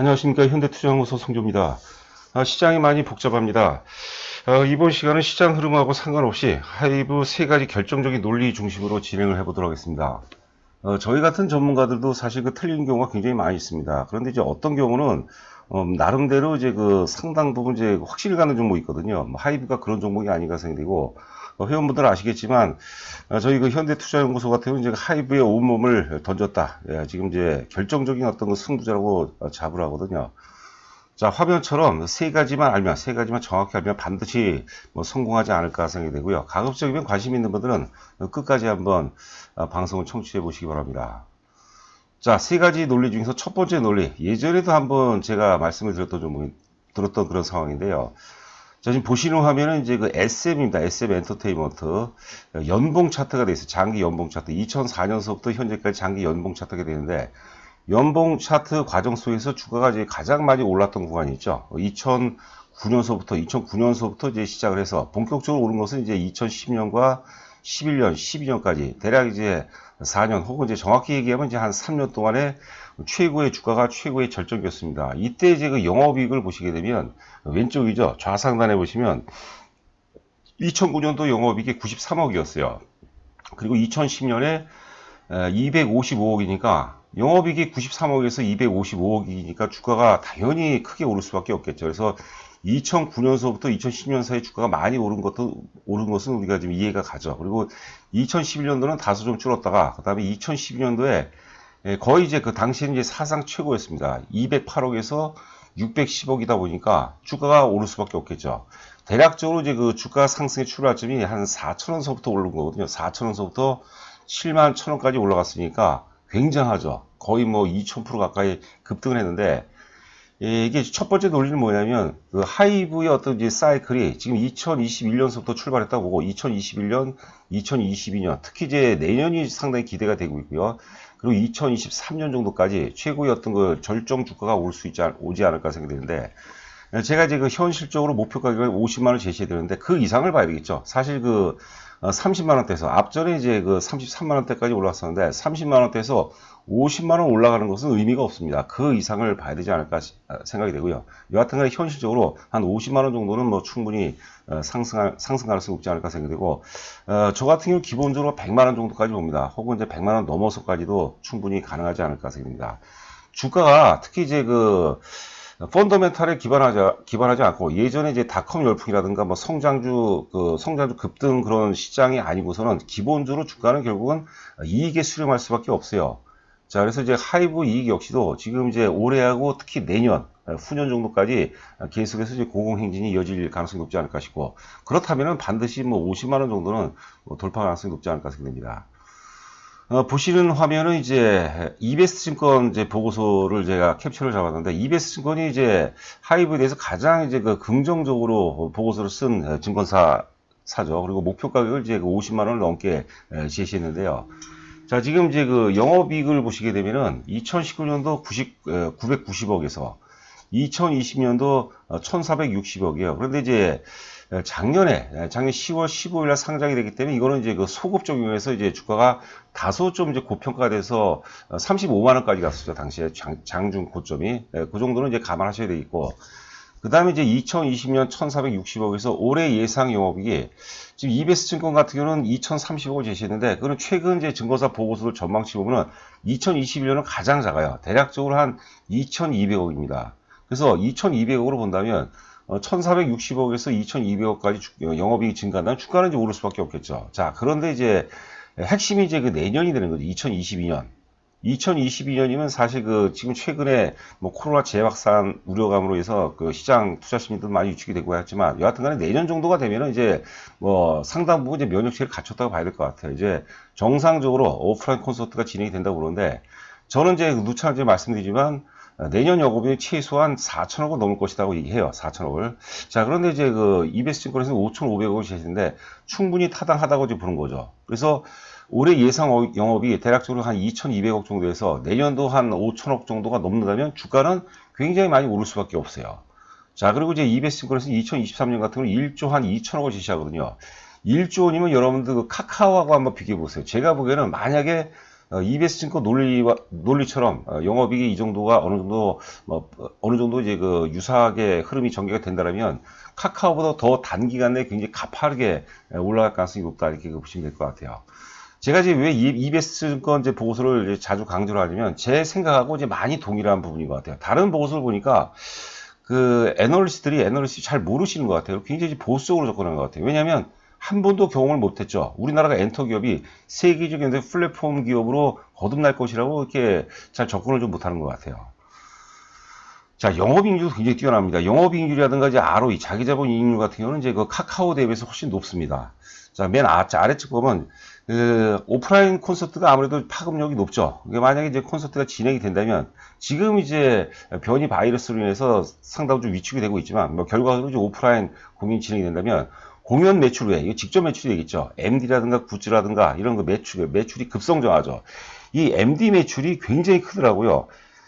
안녕하십니까. 현대투자연구소 송조입니다. 시장이 많이 복잡합니다. 이번 시간은 시장 흐름하고 상관없이 하이브 세 가지 결정적인 논리 중심으로 진행을 해보도록 하겠습니다. 저희 같은 전문가들도 사실 틀린 경우가 굉장히 많이 있습니다. 그런데 이제 어떤 경우는 나름대로 이제 상당 부분 이제 확실히 가는 종목이 있거든요. 하이브가 그런 종목이 아닌가 생각되고, 회원분들은 아시겠지만, 저희 현대투자연구소 같은 경우는 이제 하이브에 온몸을 던졌다. 예, 지금 이제 결정적인 어떤 승부자라고 자부를 하거든요. 자, 화면처럼 세 가지만 정확히 알면 반드시 성공하지 않을까 생각이 되고요. 가급적이면 관심 있는 분들은 끝까지 한번 방송을 청취해 보시기 바랍니다. 자, 세 가지 논리 중에서 첫 번째 논리, 예전에도 한번 제가 말씀을 들었던 그런 상황인데요. 자, 지금 보시는 화면은 이제 SM입니다. SM 엔터테인먼트. 연봉 차트가 되어 있어요. 장기 연봉 차트. 2004년서부터 현재까지 장기 연봉 차트가 되는데, 연봉 차트 과정 속에서 주가가 이제 가장 많이 올랐던 구간이 있죠. 2009년서부터 이제 시작을 해서 본격적으로 오른 것은 이제 2010년과 11년, 12년까지 대략 이제 4년 혹은 이제 정확히 얘기하면 이제 한 3년 동안에 최고의 주가가 최고의 절정이었습니다. 이때 이제 영업이익을 보시게 되면 왼쪽이죠. 좌상단에 보시면 2009년도 영업이익이 93억이었어요. 그리고 2010년에 255억이니까 영업이익이 93억에서 255억이니까 주가가 당연히 크게 오를 수밖에 없겠죠. 그래서 2009년서부터 2010년 사이 주가가 많이 오른 것은 우리가 지금 이해가 가죠. 그리고 2011년도는 다소 좀 줄었다가, 그 다음에 2012년도에 거의 이제 당시에는 이제 사상 최고였습니다. 208억에서 610억이다 보니까 주가가 오를 수밖에 없겠죠. 대략적으로 이제 주가 상승의 출발점이 한 4천원서부터 오른 거거든요. 4천원서부터 7만 1천원까지 올라갔으니까 굉장하죠. 거의 2000% 가까이 급등을 했는데, 이게 첫 번째 논리는 뭐냐면, 하이브의 어떤 이제 사이클이 지금 2021년서부터 출발했다고 보고, 2021년, 2022년, 특히 이제 내년이 상당히 기대가 되고 있고요. 그리고 2023년 정도까지 최고의 어떤 절정 주가가 오지 않을까 생각되는데, 제가 이제 현실적으로 목표 가격을 50만원 제시해 드렸는데, 그 이상을 봐야 되겠죠. 사실 30만원대에서, 앞전에 이제 33만원대까지 올랐었는데, 30만원대에서 50만원 올라가는 것은 의미가 없습니다. 그 이상을 봐야 되지 않을까 생각이 되고요. 여하튼 간에 현실적으로 한 50만원 정도는 충분히 상승 가능성이 높지 않을까 생각이 되고, 저 같은 경우 기본적으로 100만원 정도까지 봅니다. 혹은 이제 100만원 넘어서까지도 충분히 가능하지 않을까 생각됩니다. 주가가 특히 이제 펀더멘탈에 기반하지 않고, 예전에 이제 닷컴 열풍이라든가 성장주 급등 그런 시장이 아니고서는 기본적으로 주가는 결국은 이익에 수렴할 수밖에 없어요. 자, 그래서 이제 하이브 이익 역시도 지금 이제 올해하고 특히 내년, 후년 정도까지 계속해서 이제 고공행진이 이어질 가능성이 높지 않을까 싶고, 그렇다면은 반드시 50만원 정도는 돌파 가능성이 높지 않을까 생각됩니다. 보시는 화면은 이제 이베스트 증권 이제 보고서를 제가 캡처를 잡았는데, 이베스트 증권이 이제 하이브에 대해서 가장 이제 긍정적으로 보고서를 쓴 증권사죠. 그리고 목표 가격을 이제 50만원을 넘게 제시했는데요. 자, 지금 이제 영업이익을 보시게 되면은 2019년도 990억에서 2020년도 1460억이에요. 그런데 이제 작년 10월 15일 날 상장이 되기 때문에 이거는 이제 소급 적용해서 이제 주가가 다소 좀 이제 고평가가 돼서 35만원까지 갔었죠. 당시에 장중 고점이. 그 정도는 이제 감안하셔야 되겠고. 그 다음에 이제 2020년 1460억에서 올해 예상 영업이익이 지금 이베스트 증권 같은 경우는 2030억을 제시했는데, 그거는 최근 이제 증권사 보고서를 전망치 보면은 2021년은 가장 작아요. 대략적으로 한 2200억입니다. 그래서 2200억으로 본다면 1460억에서 2200억까지 영업이익이 증가한다면 주가는 이제 오를 수밖에 없겠죠. 자, 그런데 이제 핵심이 이제 내년이 되는 거죠. 2022년. 2022년이면 사실 지금 최근에 코로나 재확산 우려감으로 해서 시장 투자 심리도 많이 위축이 되고 했지만, 여하튼 간에 내년 정도가 되면은 이제 상당 부분 이제 면역체를 갖췄다고 봐야 될 것 같아요. 이제 정상적으로 오프라인 콘서트가 진행이 된다고 그러는데, 저는 이제 누차 이제 말씀드리지만, 내년 영업이익이 최소한 4천억은 넘을 것이라고 얘기해요. 4천억을. 자, 그런데 이제 이베스트 증권에서는 5,500억을 제시했는데 충분히 타당하다고 이제 보는 거죠. 그래서 올해 예상 영업이 대략적으로 한 2,200억 정도에서 내년도 한 5천억 정도가 넘는다면 주가는 굉장히 많이 오를 수밖에 없어요. 자, 그리고 이제 이베스트 증권에서는 2023년 같은 경우는 1조 한 2천억을 제시하거든요. 1조 원이면 여러분들 카카오하고 한번 비교해 보세요. 제가 보기에는 만약에 EBS 증권 논리처럼 영업이익이 이 정도가 어느 정도 이제 그 유사하게 흐름이 전개가 된다면 카카오보다 더 단기간 내에 굉장히 가파르게 올라갈 가능성이 높다 이렇게 보시면 될 것 같아요. 제가 이제 왜 EBS 증권 이제 보고서를 자주 강조를 하냐면 제 생각하고 이제 많이 동일한 부분인 것 같아요. 다른 보고서를 보니까 그 애널리스트들이 잘 모르시는 것 같아요. 굉장히 보수적으로 접근하는 것 같아요. 왜냐하면 한 번도 경험을 못했죠. 우리나라가 엔터 기업이 세계적인 플랫폼 기업으로 거듭날 것이라고 이렇게 잘 접근을 좀 못하는 것 같아요. 자, 영업이익률도 굉장히 뛰어납니다. 영업이익률이라든가 이제 ROE, 자기자본 이익률 같은 경우는 이제 그 카카오 대비해서 훨씬 높습니다. 자, 맨 아래쪽 보면 그 오프라인 콘서트가 아무래도 파급력이 높죠. 만약에 이제 콘서트가 진행이 된다면 지금 이제 변이 바이러스로 인해서 상당히 좀 위축이 되고 있지만 뭐 결과적으로 이제 오프라인 공연이 진행이 된다면 공연 매출 외에, 이거 직접 매출이 되겠죠. MD라든가 굿즈라든가 이런 거 매출이 급성장하죠. 이 MD 매출이 굉장히 크더라고요.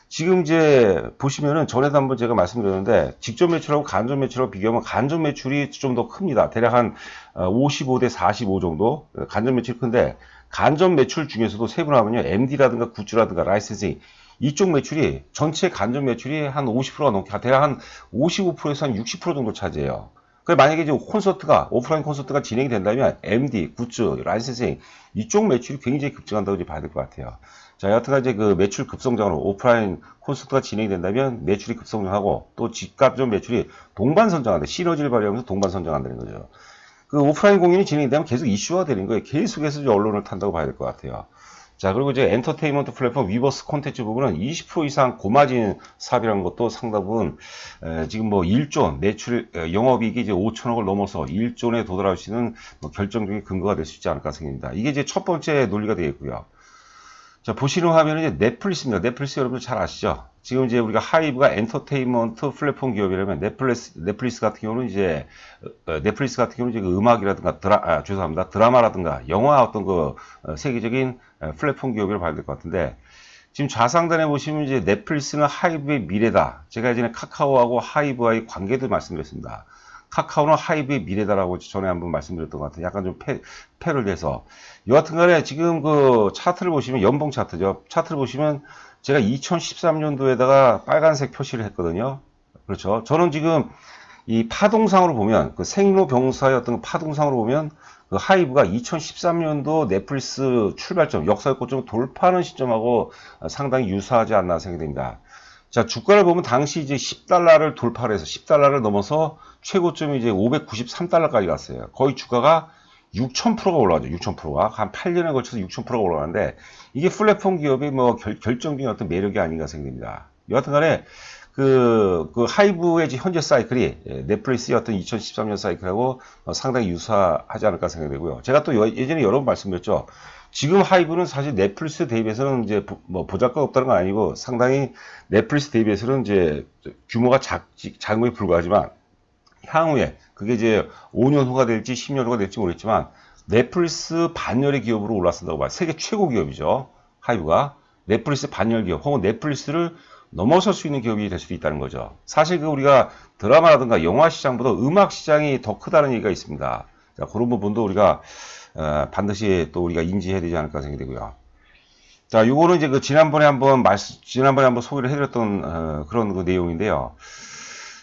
지금 이제 보시면은 전에도 한번 제가 말씀드렸는데 직접 매출하고 간접 매출하고 비교하면 간접 매출이 좀 더 큽니다. 대략 한 55대 45 정도 간접 매출이 큰데 간접 매출 중에서도 세분화하면요. MD라든가 굿즈라든가 라이센싱 이쪽 매출이 전체 간접 매출이 한 50%가 넘게 대략 한 55%에서 한 60% 정도 차지해요. 만약에 이제 오프라인 콘서트가 진행이 된다면 MD, 굿즈, 라이센싱 이쪽 매출이 굉장히 급증한다고 이제 봐야 될 것 같아요. 자, 여하튼 이제 그 매출 급성장으로 오프라인 콘서트가 진행이 된다면 매출이 급성장하고 또 집값 매출이 동반선장한다. 시너지를 발휘하면서 동반선장한다는 거죠. 그 오프라인 공연이 진행이 되면 계속 이슈화 되는 거예요. 계속해서 이제 언론을 탄다고 봐야 될 것 같아요. 자, 그리고 이제 엔터테인먼트 플랫폼 위버스 콘텐츠 부분은 20% 이상 고마진 사업이라는 것도 상당 부분 지금 뭐 1조 매출 영업이익이 이제 5천억을 넘어서 1조에 도달할 수 있는 뭐 결정적인 근거가 될 수 있지 않을까 생각합니다. 이게 이제 첫 번째 논리가 되겠고요. 자, 보시는 화면은 이제 넷플릭스입니다. 넷플릭스 여러분들 잘 아시죠? 지금 이제 우리가 하이브가 엔터테인먼트 플랫폼 기업이라면 넷플릭스 같은 경우는 이제 그 음악이라든가 드라마라든가 영화 어떤 그 세계적인 플랫폼 기업이라고 봐야 될 것 같은데 지금 좌상단에 보시면 이제 넷플릭스는 하이브의 미래다. 제가 예전에 카카오하고 하이브와의 관계도 말씀드렸습니다. 카카오는 하이브의 미래다라고 전에 한번 말씀드렸던 것 같아요. 약간 좀 패를 내서. 여하튼 간에 지금 그 차트를 보시면 연봉 차트죠. 차트를 보시면 제가 2013년도에다가 빨간색 표시를 했거든요. 그렇죠. 저는 지금 이 파동상으로 보면 그 생로병사의 어떤 파동상으로 보면 그 하이브가 2013년도 넷플릭스 출발점, 역사의 고점 돌파하는 시점하고 상당히 유사하지 않나 생각이 됩니다. 자, 주가를 보면 당시 이제 10달러를 돌파를 해서 10달러를 넘어서 최고점이 이제 593달러까지 갔어요. 거의 주가가 6,000%가 올라가죠. 6,000%가. 한 8년에 걸쳐서 6,000%가 올라가는데 이게 플랫폼 기업의 뭐 결정적인 어떤 매력이 아닌가 생각됩니다. 여하튼 간에 그 하이브의 현재 사이클이 넷플릭스의 어떤 2013년 사이클하고 상당히 유사하지 않을까 생각되고요. 제가 또 예전에 여러 번 말씀드렸죠. 지금 하이브는 사실 넷플릭스 대비해서는 이제 뭐 보잘것 없다는 건 아니고 상당히 넷플릭스 대비해서는 이제 규모가 작은 것에 불과하지만 향후에 그게 이제 5년 후가 될지 10년 후가 될지 모르겠지만 넷플릭스 반열의 기업으로 올라선다고 봐요. 세계 최고 기업이죠. 하이브가 넷플릭스 반열 기업 혹은 넷플릭스를 넘어설 수 있는 기업이 될 수도 있다는 거죠. 사실 그 우리가 드라마라든가 영화 시장보다 음악 시장이 더 크다는 얘기가 있습니다. 자, 그런 부분도 우리가 반드시 또 우리가 인지해야 되지 않을까 생각이 되고요. 자, 요거는 이제 그 지난번에 한번 소개를 해드렸던 그런 그 내용인데요.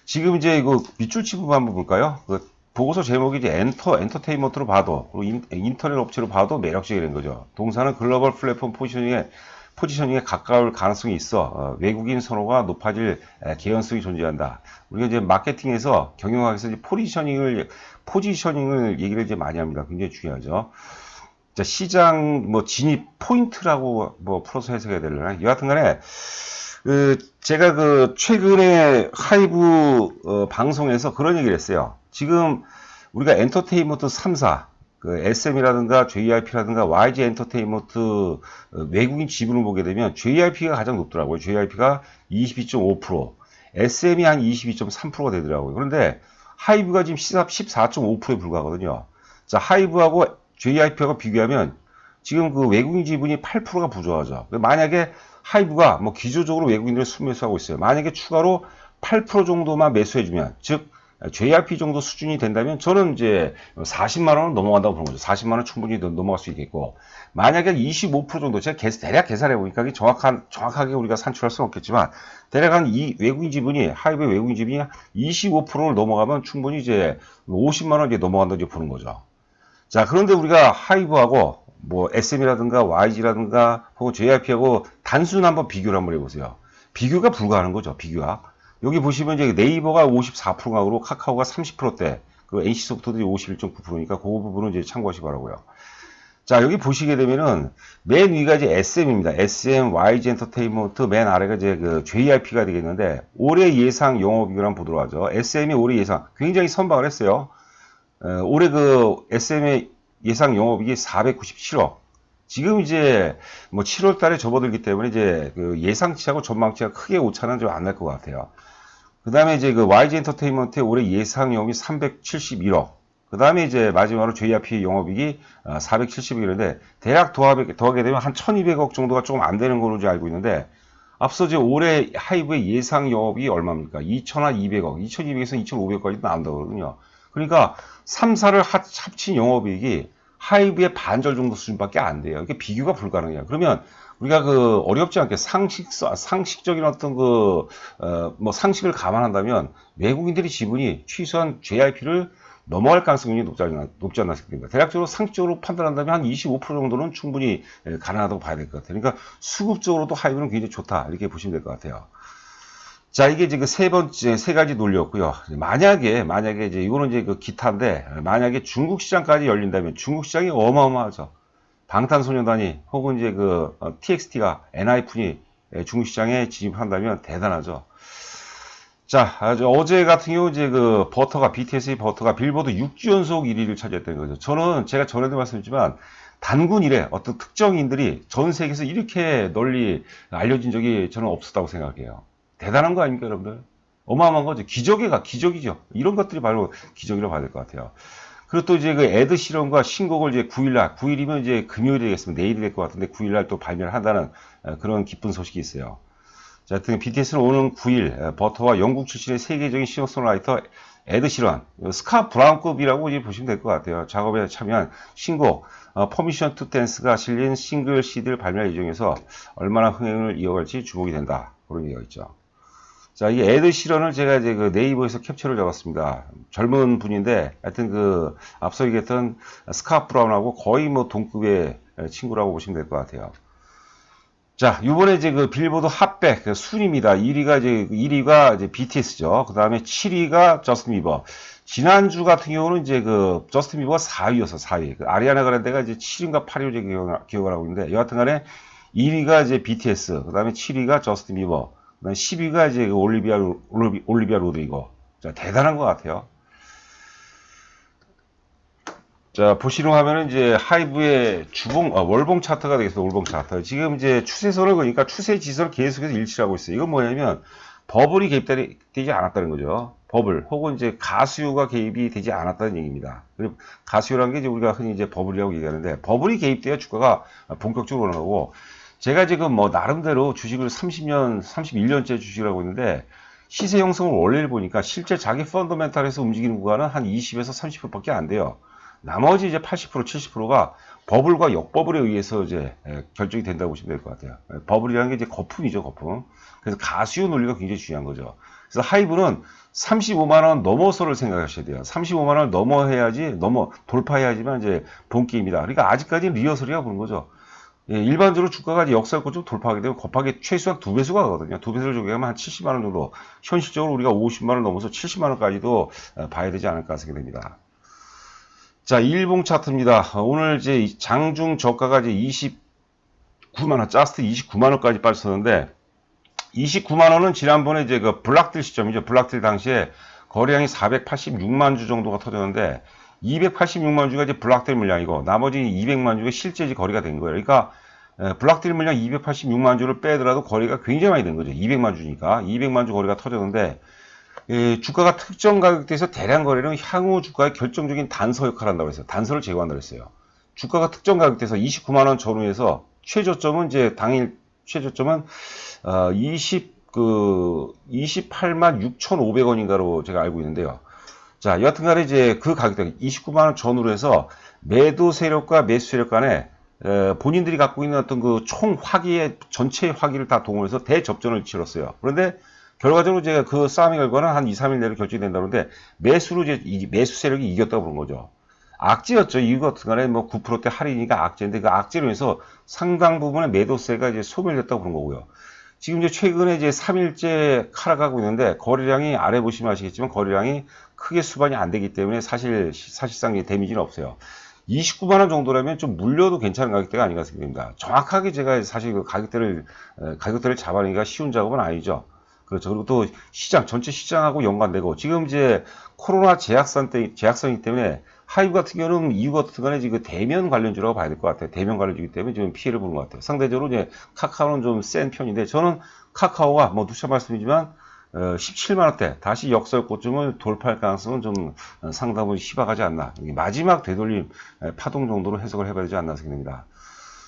지금 이제 그 밑줄치 부분 한번 볼까요? 그 보고서 제목이 이제 엔터테인먼트로 봐도 그리고 인터넷 업체로 봐도 매력적이라는 거죠. 동사는 글로벌 플랫폼 포지셔닝에 가까울 가능성이 있어 외국인 선호가 높아질 개연성이 존재한다. 우리가 이제 마케팅에서 경영학에서 이제 포지셔닝을 얘기를 이제 많이 합니다. 굉장히 중요하죠. 자, 시장 뭐 진입 포인트라고 뭐 풀어서 해석해야 되려나? 여하튼간에 제가 그 최근에 하이브 방송에서 그런 얘기를 했어요. 지금 우리가 엔터테인먼트 3사 그 SM이라든가 JYP라든가 YG 엔터테인먼트 외국인 지분을 보게 되면 JYP가 가장 높더라고요. JYP가 22.5%, SM이 한 22.3%가 되더라고요. 그런데 하이브가 지금 14.5%에 불과하거든요. 자, 하이브하고 JYP하고 비교하면 지금 그 외국인 지분이 8%가 부족하죠. 만약에 하이브가 뭐 기조적으로 외국인들을 순매수하고 있어요. 만약에 추가로 8% 정도만 매수해주면, 즉 JRP 정도 수준이 된다면 저는 이제 40만 원은 넘어간다고 보는 거죠. 40만 원 충분히 넘어갈 수 있겠고, 만약에 25% 정도, 제가 대략 계산해 보니까 이게 정확하게 우리가 산출할 수는 없겠지만, 대략 한 이 외국인 지분이, 하이브의 외국인 지분이 25%를 넘어가면 충분히 이제 50만 원 이제 넘어간다고 이제 보는 거죠. 자, 그런데 우리가 하이브하고 뭐 SM이라든가 YG라든가 혹은 JRP하고 단순 한번 비교를 한번 해보세요. 비교가 불가하는 거죠. 비교가. 여기 보시면 이제 네이버가 54%가로 카카오가 30%대, 그리고 NC소프트도 51.9%니까 그 부분은 이제 참고하시기 바라고요. 자, 여기 보시게 되면은 맨 위가 이제 SM입니다. SM, YG 엔터테인먼트, 맨 아래가 이제 그 JRP가 되겠는데, 올해 예상 영업이익을 한번 보도록 하죠. SM이 올해 예상 굉장히 선방을 했어요. 올해 그 SM의 예상 영업이익이 497억. 지금 이제 뭐 7월 달에 접어들기 때문에 이제 그 예상치하고 전망치가 크게 오차는 좀 안 날 것 같아요. 그 다음에 이제 그 YG 엔터테인먼트의 올해 예상 영업이 371억. 그 다음에 이제 마지막으로 JRP 영업이익이 471억인데, 대략 더하게 되면 한 1200억 정도가 조금 안 되는 걸로 알고 있는데, 앞서 이제 올해 하이브의 예상 영업이 얼마입니까? 2200억, 2200에서 2500억까지 나온다고 그러거든요. 그러니까 3, 4를 합친 영업이익이 하이브의 반절 정도 수준밖에 안 돼요. 이게 비교가 불가능해요. 그러면 우리가 그 어렵지 않게 상식적인 어떤 뭐 상식을 감안한다면 외국인들이 지분이 최소한 JRP를 넘어갈 가능성이 높지 않나 싶습니다. 대략적으로 상식적으로 판단한다면 한 25% 정도는 충분히 가능하다고 봐야 될 것 같아요. 그러니까 수급적으로도 하이브는 굉장히 좋다, 이렇게 보시면 될 것 같아요. 자, 이게 이제 그 세 가지 논리였고요. 만약에 이제 이거는 이제 그 기타인데, 만약에 중국 시장까지 열린다면 중국 시장이 어마어마하죠. 방탄소년단이 혹은 이제 그 TXT가 엔하이픈이 중국 시장에 진입한다면 대단하죠. 자, 어제 같은 경우 이제 그 BTS의 버터가 빌보드 6주 연속 1위를 차지했던 거죠. 제가 전에도 말씀드렸지만 단군 이래 어떤 특정인들이 전 세계에서 이렇게 널리 알려진 적이 저는 없었다고 생각해요. 대단한 거 아닙니까, 여러분들? 어마어마한 거죠. 기적이죠. 이런 것들이 바로 기적이라고 봐야 될 것 같아요. 그리고 또 이제 그 에드 시런과 신곡을 이제 9일이면 이제 금요일이 되겠습니다. 내일이 될 것 같은데 9일날 또 발매를 한다는 그런 기쁜 소식이 있어요. 자, 하여튼 BTS는 오는 9일 버터와 영국 출신의 세계적인 싱어송라이터 에드 시런, 스카 브라운급이라고 이제 보시면 될 것 같아요. 작업에 참여한 신곡 퍼미션 투 댄스가 실린 싱글 CD를 발매할 예정에서 얼마나 흥행을 이어갈지 주목이 된다, 그런 얘기가 있죠. 자, 이 에드 시런을 제가 이제 그 네이버에서 캡처를 잡았습니다. 젊은 분인데, 하여튼 그 앞서 얘기했던 스카 브라운하고 거의 뭐 동급의 친구라고 보시면 될 것 같아요. 자, 요번에 이제 그 빌보드 핫백 그 순위입니다. 1위가 이제 BTS죠. 그 다음에 7위가 저스틴 비버. 지난주 같은 경우는 이제 그 저스틴 비버가 4위였어, 4위. 그 아리아나 그란데가 이제 7위인가 8위로 기억을 하고 있는데, 여하튼 간에 1위가 이제 BTS, 그 다음에 7위가 저스틴 비버, 그 다음에 10위가 이제 그 올리비아 로드리고. 자, 대단한 것 같아요. 자, 보시는 화면은 이제 하이브의 월봉 차트가 되겠습니다. 월봉 차트. 지금 이제 추세선을 그러니까 추세 지선을 계속해서 일치를 하고 있어요. 이건 뭐냐면 버블이 개입되지 않았다는 거죠. 버블 혹은 이제 가수요가 개입이 되지 않았다는 얘기입니다. 그리고 가수요라는 게 이제 우리가 흔히 이제 버블이라고 얘기하는데, 버블이 개입돼야 주가가 본격적으로 올라가고, 제가 지금 뭐 나름대로 주식을 31년째 주식을 하고 있는데, 시세 형성을 원리를 보니까 실제 자기 펀더멘탈에서 움직이는 구간은 한 20에서 30%밖에 안 돼요. 나머지 이제 80%, 70%가 버블과 역버블에 의해서 이제 결정이 된다고 보시면 될 것 같아요. 버블이라는 게 이제 거품이죠, 거품. 그래서 가수요 논리가 굉장히 중요한 거죠. 그래서 하이브는 35만원 넘어서를 생각하셔야 돼요. 35만원을 돌파해야지만 이제 본게임이다. 그러니까 아직까지는 리허설이라고 보는 거죠. 예, 일반적으로 주가가 역사를 좀 돌파하게 되면 곱하기 최소한 2배수가 가거든요. 2배수를 조개하면 한 70만원 정도. 현실적으로 우리가 50만원 넘어서 70만원까지도 봐야 되지 않을까 생각됩니다. 자, 일봉 차트입니다. 오늘 이제 장중 저가가 이제 29만원, 자스트 29만원까지 빠졌었는데, 29만원은 지난번에 이제 그 블락딜 시점이죠. 블락딜 당시에 거래량이 486만 주 정도가 터졌는데, 286만 주가 이제 블락딜 물량이고, 나머지 200만 주가 실제 거래가 된 거예요. 그러니까, 블락딜 물량 286만 주를 빼더라도 거래가 굉장히 많이 된 거죠. 200만 주니까. 200만 주 거래가 터졌는데, 주가가 특정 가격대에서 대량 거래는 향후 주가의 결정적인 단서 역할을 한다고 했어요. 단서를 제거한다고 했어요. 주가가 특정 가격대에서 29만원 전후에서 최저점은 이제 당일 최저점은 28만 6,500원인가로 제가 알고 있는데요. 자, 여하튼간에 이제 그 가격대 29만 원 전후로 해서 매도 세력과 매수 세력 간에 본인들이 갖고 있는 어떤 그 총 화기의 전체 화기를 다 동원해서 대접전을 치렀어요. 그런데 결과적으로 제가 그 싸움의 결과는 한 2, 3일 내로 결정이 된다는데 매수로 이제 매수 세력이 이겼다고 그런 거죠. 악재였죠. 이유가 어떻든 간에 뭐 9%대 할인이니까 악재인데 그 악재로 해서 상당 부분의 매도세가 이제 소멸됐다고 그런 거고요. 지금 이제 최근에 이제 3일째 하락하고 있는데 거래량이 아래 보시면 아시겠지만 거래량이 크게 수반이 안 되기 때문에 사실상 데미지는 없어요. 29만 원 정도라면 좀 물려도 괜찮은 가격대가 아닌가 생각됩니다. 정확하게 제가 사실 그 가격대를 잡아내기가 쉬운 작업은 아니죠. 그렇죠. 그리고 또 전체 시장하고 연관되고, 지금 이제 코로나 제약선이기 때문에 하이브 같은 경우는 이유 같은 간에 지금 대면 관련주라고 봐야 될 것 같아요. 대면 관련주이기 때문에 지금 피해를 보는 것 같아요. 상대적으로 이제 카카오는 좀 센 편인데, 저는 카카오가 뭐 누차 말씀이지만 17만원대 다시 역설고점을 돌파할 가능성은 좀 상당히 희박하지 않나. 마지막 되돌림 파동 정도로 해석을 해봐야 되지 않나 생각됩니다.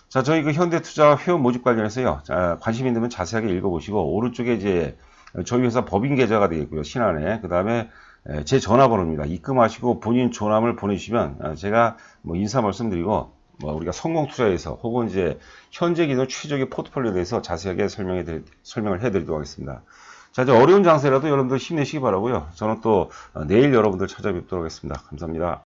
자, 저희 그 현대투자 회원 모집 관련해서요. 자, 관심 있는 분 자세하게 읽어보시고, 오른쪽에 이제 저희 회사 법인 계좌가 되겠고요. 신한에. 그 다음에 제 전화번호입니다. 입금하시고 본인 전화를 보내주시면 제가 뭐 인사 말씀드리고, 뭐 우리가 성공투자에서 혹은 이제 현재 기존 최적의 포트폴리오에 대해서 자세하게 설명을 해드리도록 하겠습니다. 자, 이제 어려운 장세라도 여러분들 힘내시기 바라고요. 저는 또 내일 여러분들 찾아뵙도록 하겠습니다. 감사합니다.